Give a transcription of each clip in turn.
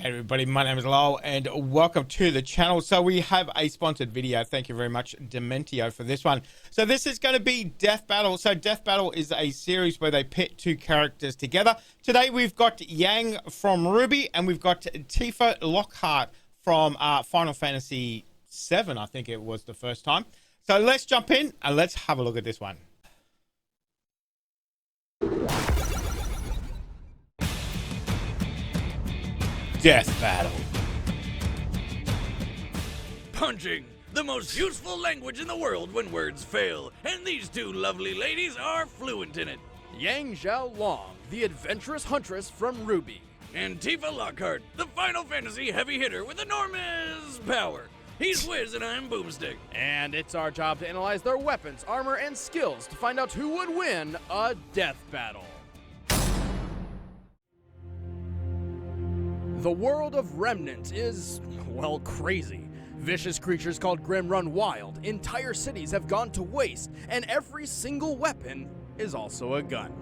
Hey everybody, my name is Lowell and welcome to the channel. So we have a sponsored video. Thank you very much, Dementio, for this one. So this is going to be Death Battle. So Death Battle is a series where they pit two characters together. Today we've got Yang from RWBY and we've got Tifa Lockhart from Final Fantasy VII, I think it was the first time. So let's jump in and let's have a look at this one. Death Battle. Punching, the most useful language in the world when words fail, and these two lovely ladies are fluent in it. Yang Xiaolong, the adventurous huntress from RWBY. And Tifa Lockhart, the Final Fantasy heavy hitter with enormous power. He's Wiz and I'm Boomstick. And it's our job to analyze their weapons, armor, and skills to find out who would win a death battle. The world of Remnant is, well, crazy. Vicious creatures called Grim run wild, entire cities have gone to waste, and every single weapon is also a gun.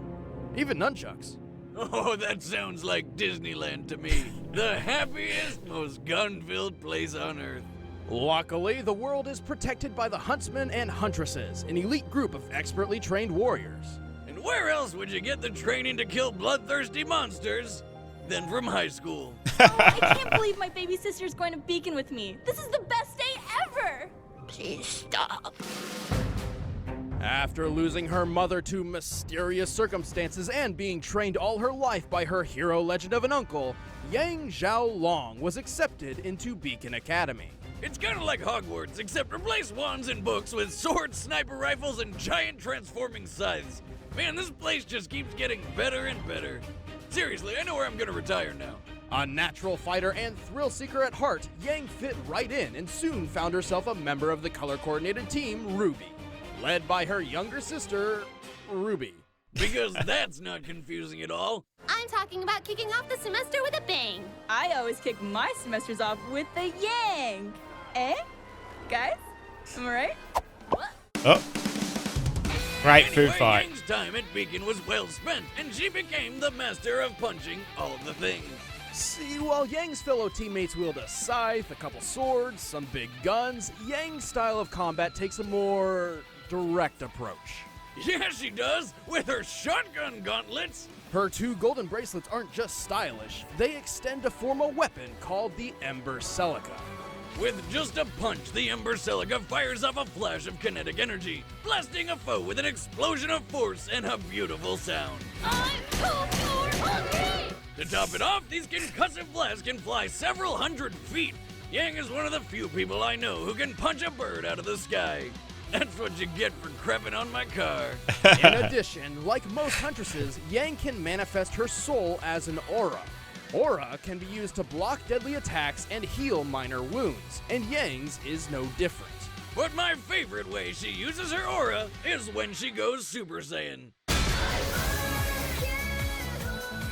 Even nunchucks. Oh, that sounds like Disneyland to me. The happiest, most gun-filled place on Earth. Luckily, the world is protected by the Huntsmen and Huntresses, an elite group of expertly trained warriors. And where else would you get the training to kill bloodthirsty monsters than from high school? Oh, I can't believe my baby sister's going to Beacon with me. This is the best day ever! Please stop. After losing her mother to mysterious circumstances and being trained all her life by her hero legend of an uncle, Yang Xiaolong was accepted into Beacon Academy. It's kind of like Hogwarts, except replace wands and books with swords, sniper rifles, and giant transforming scythes. Man, this place just keeps getting better and better. Seriously, I know where I'm gonna retire now. A natural fighter and thrill seeker at heart, Yang fit right in and soon found herself a member of the color-coordinated team RWBY, led by her younger sister, Ruby. Because that's not confusing at all. I'm talking about kicking off the semester with a bang. I always kick my semesters off with the Yang. Eh? Guys? Am I right? What? Oh. Great Anyway, food fight. Yang's time at Beacon was well spent, and she became the master of punching all the things. See, while Yang's fellow teammates wield a scythe, a couple swords, some big guns, Yang's style of combat takes a more direct approach. Yeah, she does, with her shotgun gauntlets. Her two golden bracelets aren't just stylish, they extend to form a weapon called the Ember Celica. With just a punch, the Ember Celica fires off a flash of kinetic energy, blasting a foe with an explosion of force and a beautiful sound. I'm so hungry! To top it off, these concussive blasts can fly several hundred feet. Yang is one of the few people I know who can punch a bird out of the sky. That's what you get for crapping on my car. In addition, like most huntresses, Yang can manifest her soul as an aura. Aura can be used to block deadly attacks and heal minor wounds, and Yang's is no different. But my favorite way she uses her aura is when she goes Super Saiyan.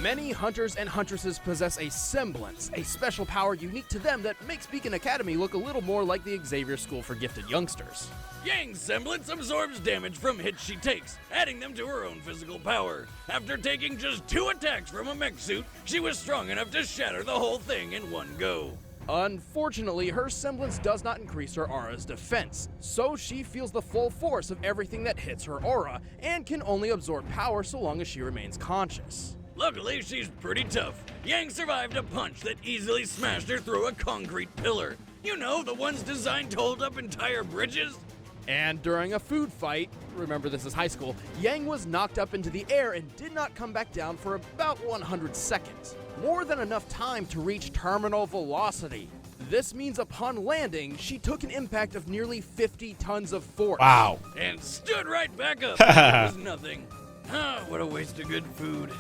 Many hunters and huntresses possess a semblance, a special power unique to them that makes Beacon Academy look a little more like the Xavier School for Gifted Youngsters. Yang's semblance absorbs damage from hits she takes, adding them to her own physical power. After taking just 2 attacks from a mech suit, she was strong enough to shatter the whole thing in one go. Unfortunately, her semblance does not increase her aura's defense, so she feels the full force of everything that hits her aura, and can only absorb power so long as she remains conscious. Luckily, she's pretty tough. Yang survived a punch that easily smashed her through a concrete pillar. You know, the ones designed to hold up entire bridges? And during a food fight, remember this is high school, Yang was knocked up into the air and did not come back down for about 100 seconds. More than enough time to reach terminal velocity. This means upon landing, she took an impact of nearly 50 tons of force. Wow. And stood right back up like it was nothing. Ah, what a waste of good food.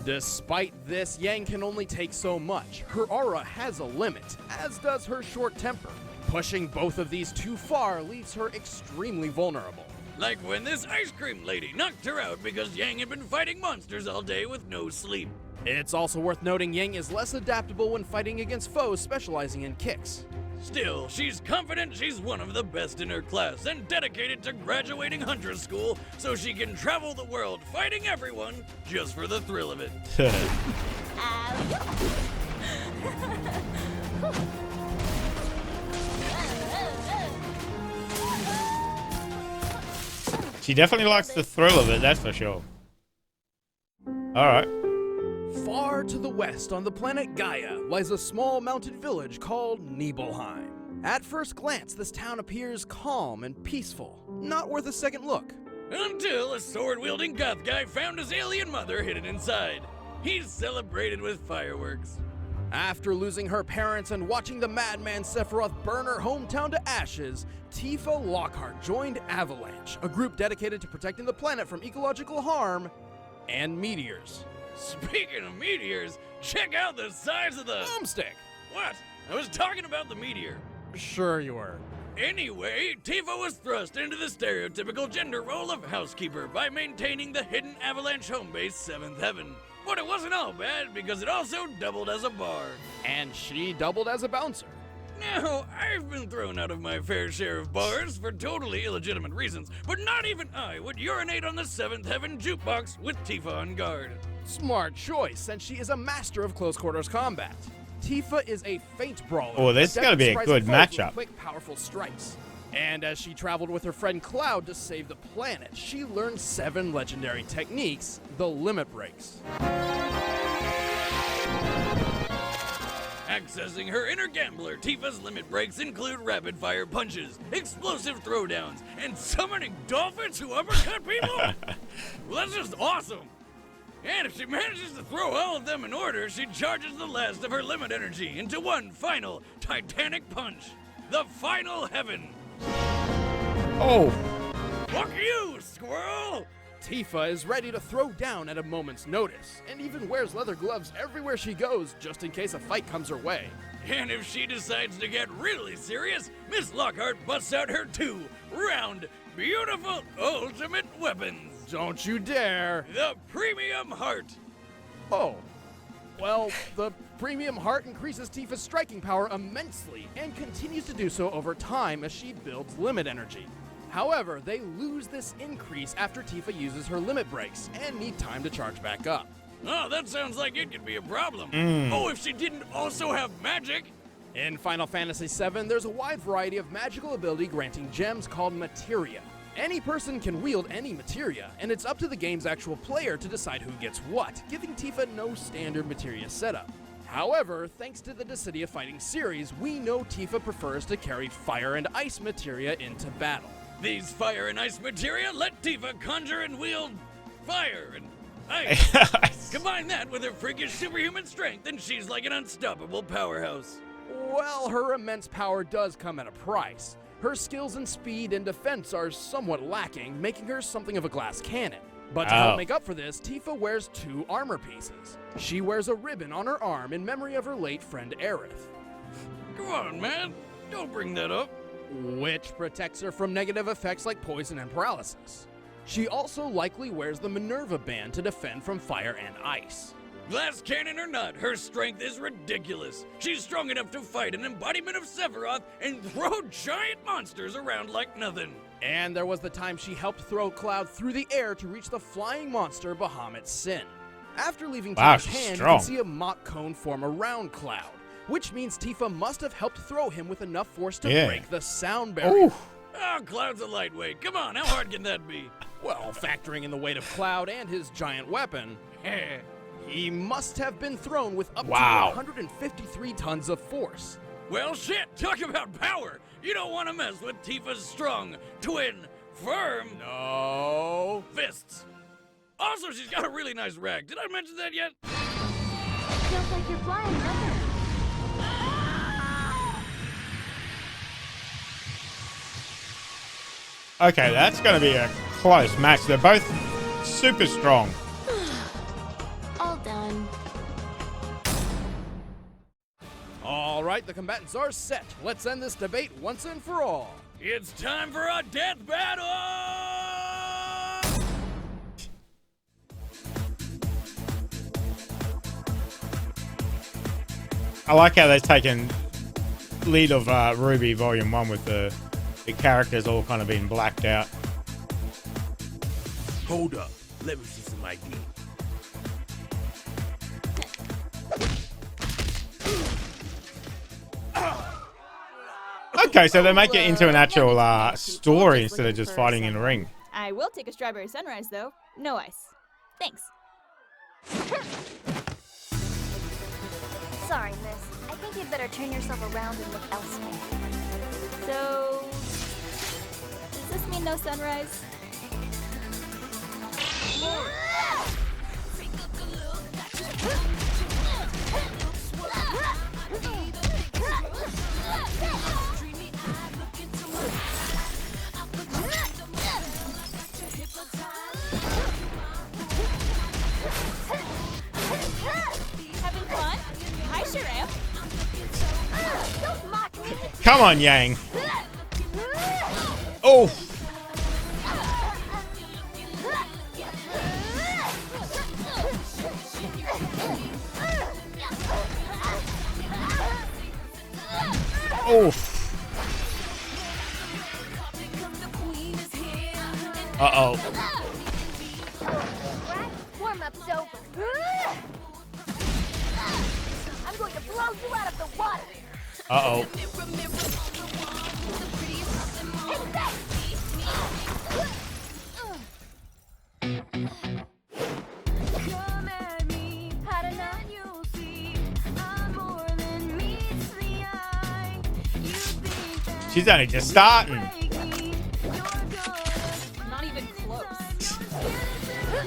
Despite this, Yang can only take so much. Her aura has a limit, as does her short temper. Pushing both of these too far leaves her extremely vulnerable. Like when this ice cream lady knocked her out because Yang had been fighting monsters all day with no sleep. It's also worth noting Yang is less adaptable when fighting against foes specializing in kicks. Still, she's confident she's one of the best in her class and dedicated to graduating Huntress School so she can travel the world fighting everyone just for the thrill of it. She definitely likes the thrill of it, that's for sure. Alright. Far to the west on the planet Gaia lies a small mountain village called Nibelheim. At first glance, this town appears calm and peaceful, not worth a second look. Until a sword-wielding goth guy found his alien mother hidden inside. He's celebrated with fireworks. After losing her parents and watching the madman Sephiroth burn her hometown to ashes, Tifa Lockhart joined Avalanche, a group dedicated to protecting the planet from ecological harm and meteors. Speaking of meteors, check out the size of the... Boomstick! What? I was talking about the meteor. Sure you were. Anyway, Tifa was thrust into the stereotypical gender role of housekeeper by maintaining the hidden Avalanche home base 7th Heaven. But it wasn't all bad because it also doubled as a bar. And she doubled as a bouncer. Now, I've been thrown out of my fair share of bars for totally illegitimate reasons, but not even I would urinate on the 7th Heaven jukebox with Tifa on guard. Smart choice, since she is a master of close quarters combat. Tifa is a feint brawler. Oh, this is gonna be a good matchup. Quick, powerful strikes. And as she traveled with her friend Cloud to save the planet, she learned 7 legendary techniques, the limit breaks. Accessing her inner gambler, Tifa's limit breaks include rapid-fire punches, explosive throwdowns, and summoning dolphins who uppercut people? Well, that's just awesome! And if she manages to throw all of them in order, she charges the last of her limit energy into one final titanic punch. The final heaven. Oh! Fuck you, squirrel! Tifa is ready to throw down at a moment's notice, and even wears leather gloves everywhere she goes just in case a fight comes her way. And if she decides to get really serious, Miss Lockhart busts out her 2 round, beautiful ultimate weapons. Don't you dare! The Premium Heart. Oh. Well, the Premium Heart increases Tifa's striking power immensely and continues to do so over time as she builds limit energy. However, they lose this increase after Tifa uses her limit breaks and need time to charge back up. Oh, that sounds like it could be a problem. Oh, if she didn't also have magic. In Final Fantasy VII, there's a wide variety of magical ability granting gems called materia. Any person can wield any materia, and it's up to the game's actual player to decide who gets what, giving Tifa no standard materia setup. However, thanks to the Dissidia Fighting series, we know Tifa prefers to carry fire and ice materia into battle. These fire and ice materia let Tifa conjure and wield fire and ice. Combine that with her freakish superhuman strength, and she's like an unstoppable powerhouse. Well, her immense power does come at a price. Her skills in speed and defense are somewhat lacking, making her something of a glass cannon. But to help make up for this, Tifa wears 2 armor pieces. She wears a ribbon on her arm in memory of her late friend Aerith. Come on, man. Don't bring that up. Which protects her from negative effects like poison and paralysis. She also likely wears the Minerva band to defend from fire and ice. Glass cannon or not, her strength is ridiculous. She's strong enough to fight an embodiment of Sephiroth and throw giant monsters around like nothing. And there was the time she helped throw Cloud through the air to reach the flying monster Bahamut Sin. After leaving Tifa's hand, you can see a Mach cone form around Cloud, which means Tifa must have helped throw him with enough force to break the sound barrier. Oh, Cloud's a lightweight. Come on, how hard can that be? Well, factoring in the weight of Cloud and his giant weapon, he must have been thrown with up to 153 tons of force. Well, shit, talk about power. You don't want to mess with Tifa's strong, twin, firm, fists. Also, she's got a really nice rag. Did I mention that yet? Feels like you're flying, doesn't it? Okay, that's going to be a close match. They're both super strong. All done. All right, the combatants are set. Let's end this debate once and for all. It's time for a death battle! I like how they've taken lead of RWBY Volume 1 with the characters all kind of being blacked out. Hold up. Let me see some ID. Okay, so they make it into an actual story instead of just fighting in a ring. I I will take a strawberry sunrise, though. No ice. Thanks. Sorry, miss. I think you'd better turn yourself around and look elsewhere. So, does this mean no sunrise? Having fun? I sure am. Don't mock me! Come on, Yang. Oh. Oh. Uh-oh. Warm-up's over. I'm going to blow you out of the water! Uh-oh. Come at me, hot enough you'll see. I'm more than meets the eye. You think that She's only just starting. break me, you're good. Not even close. You're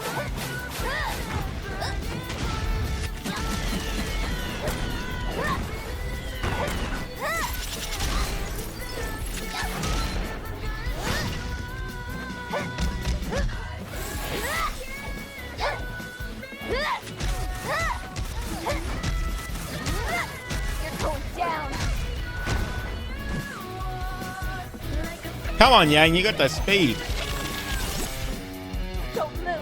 going down. Come on, Yang. You got the speed. Don't move.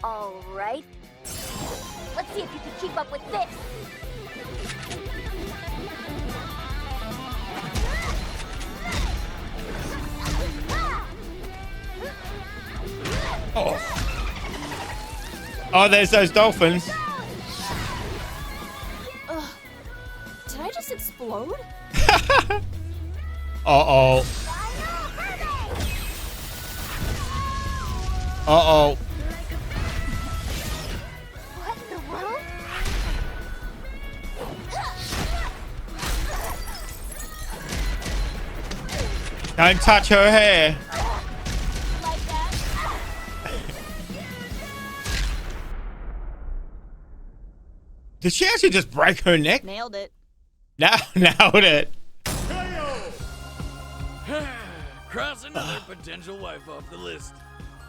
All right. Let's see if you can keep up with this. Oh, there's those dolphins. Did I just explode? Uh-oh. Uh-oh. What in the world? Don't touch her hair. Like that? Did she actually just break her neck? Nailed it. Nailed it. Cross another potential wife off the list.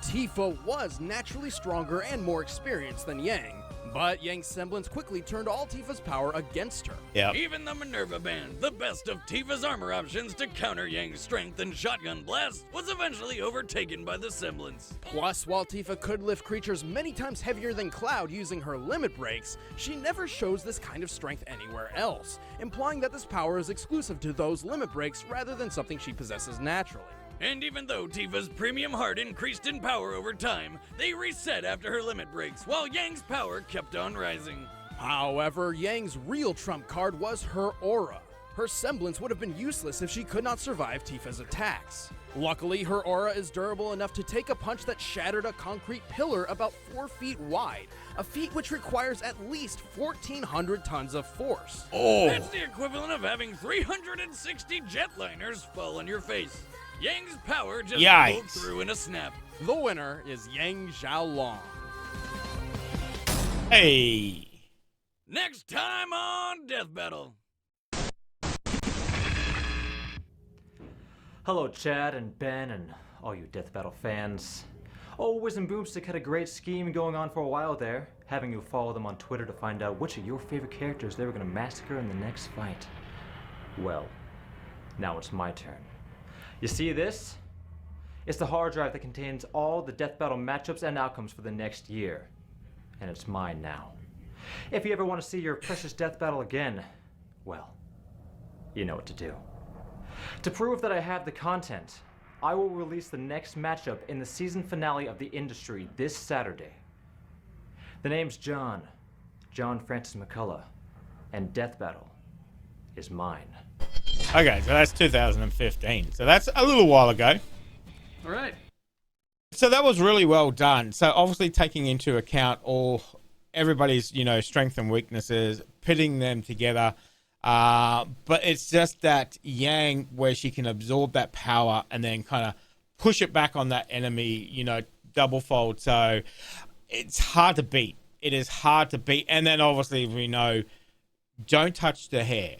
Tifa was naturally stronger and more experienced than Yang, but Yang's semblance quickly turned all Tifa's power against her. Yep. Even the Minerva Band, the best of Tifa's armor options to counter Yang's strength and shotgun blast, was eventually overtaken by the semblance. Plus, while Tifa could lift creatures many times heavier than Cloud using her limit breaks, she never shows this kind of strength anywhere else, implying that this power is exclusive to those limit breaks rather than something she possesses naturally. And even though Tifa's premium heart increased in power over time, they reset after her limit breaks, while Yang's power kept on rising. However, Yang's real trump card was her aura. Her semblance would have been useless if she could not survive Tifa's attacks. Luckily, her aura is durable enough to take a punch that shattered a concrete pillar about 4 feet wide, a feat which requires at least 1,400 tons of force. That's the equivalent of having 360 jetliners fall on your face. Yang's power just Yikes. pulled through in a snap. The winner is Yang Xiaolong. Hey. Next time on Death Battle. Hello, Chad and Ben and all you Death Battle fans. Oh, Wiz and Boomstick had a great scheme going on for a while there, having you follow them on Twitter to find out which of your favorite characters they were going to massacre in the next fight. Well, now it's my turn. You see this? It's the hard drive that contains all the Death Battle matchups and outcomes for the next year. And it's mine now. If you ever want to see your precious Death Battle again, well, you know what to do. To prove that I have the content, I will release the next matchup in the season finale of The Industry this Saturday. The name's John Francis McCullough, and Death Battle is mine. Okay, so that's 2015. So that's a little while ago. All right. So that was really well done. So obviously taking into account everybody's, you know, strengths and weaknesses, pitting them together. But it's just that Yang where she can absorb that power and then kind of push it back on that enemy, you know, double fold. So it's hard to beat. It is hard to beat. And then obviously we know, don't touch the hair.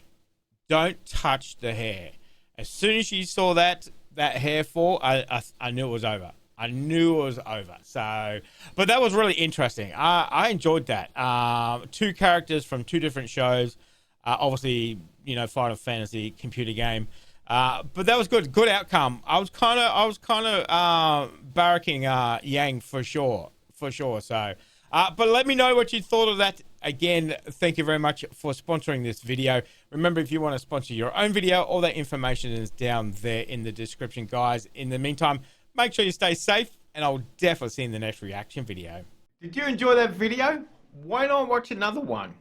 Don't touch the hair. As soon as you saw that hair fall, I knew it was over. I knew it was over. So, but that was really interesting. I enjoyed that. Two characters from two different shows. Obviously, you know, Final Fantasy computer game. But that was good. Good outcome. I was kind of barracking Yang for sure. So, but let me know what you thought of that. Again, thank you very much for sponsoring this video. Remember, if you want to sponsor your own video, all that information is down there in the description, guys. In the meantime, make sure you stay safe, and I'll definitely see you in the next reaction video. Did you enjoy that video? Why not watch another one?